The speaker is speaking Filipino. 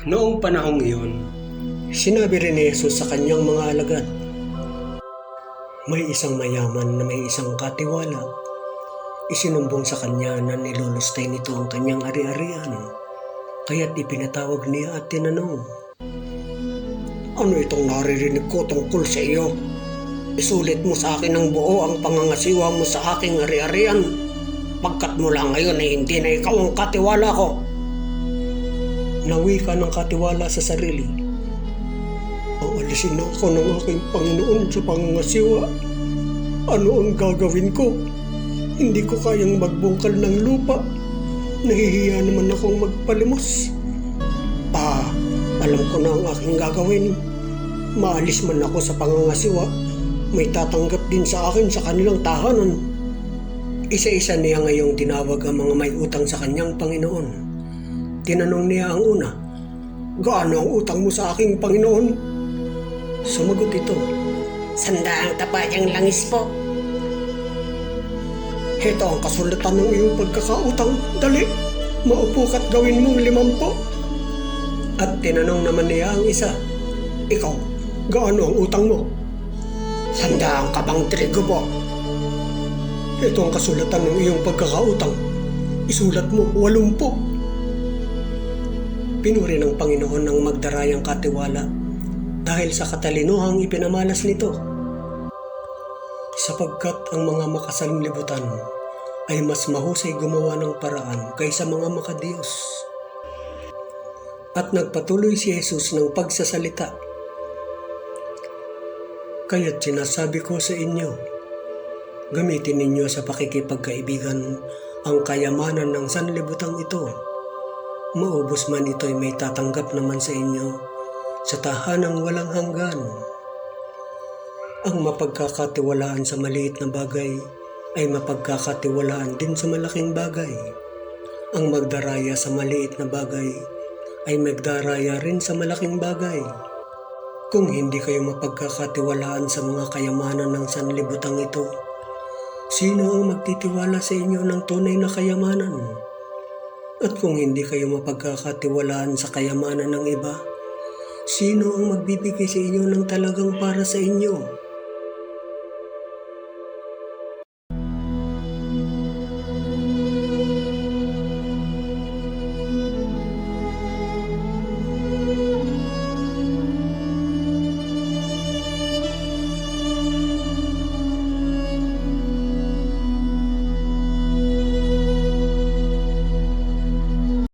Noong panahong iyon, sinabi rin ni Jesus sa kanyang mga alagad, may isang mayaman na may isang katiwala. Isinumbong sa kanya na nilulustay nito ang kanyang ari-arian. Kaya't ipinatawag niya at tinanong, ano itong naririnig ko tungkol sa iyo? Isulit mo sa akin ng buo ang pangangasiwa mo sa aking ari-arian, pagkat mula ngayon ay hindi na ikaw ang katiwala ko. Nawi ka ng katiwala sa sarili. Aalisin ako ng aking Panginoon sa pangangasiwa. Ano ang gagawin ko? Hindi ko kayang magbungkal ng lupa. Nahihiya naman akong magpalimos. Alam ko na ang aking gagawin. Maalis man ako sa pangangasiwa, may tatanggap din sa akin sa kanilang tahanan. Isa-isa niya ngayong tinawag ang mga may utang sa kanyang Panginoon. Tinanong niya ang una, gaano ang utang mo sa aking Panginoon? Sumagot ito, 100 tabayang langis po. Heto ang kasulatan ng iyong pagkakautang. Dali, maupo ka't gawin mong 50. At tinanong naman niya ang isa, ikaw, gaano ang utang mo? 100 kabang trigo po. Heto ang kasulatan ng iyong pagkakautang. Isulat mo 80. Pinuri ng Panginoon ng magdarayang katiwala dahil sa katalinuhang ipinamalas nito. Sapagkat ang mga makasanlibutan ay mas mahusay gumawa ng paraan kaysa mga makadiyos. At nagpatuloy si Jesus ng pagsasalita. Kaya't sinasabi ko sa inyo, gamitin ninyo sa pakikipagkaibigan ang kayamanan ng sanlibutang ito. Maubos man ito'y may tatanggap naman sa inyo sa tahanang walang hanggan. Ang mapagkakatiwalaan sa maliit na bagay ay mapagkakatiwalaan din sa malaking bagay. Ang magdaraya sa maliit na bagay ay magdaraya rin sa malaking bagay. Kung hindi kayo mapagkakatiwalaan sa mga kayamanan ng sanlibutang ito, sino ang magtitiwala sa inyo ng tunay na kayamanan? At kung hindi kayo mapagkakatiwalaan sa kayamanan ng iba, sino ang magbibigay sa inyo ng talagang para sa inyo?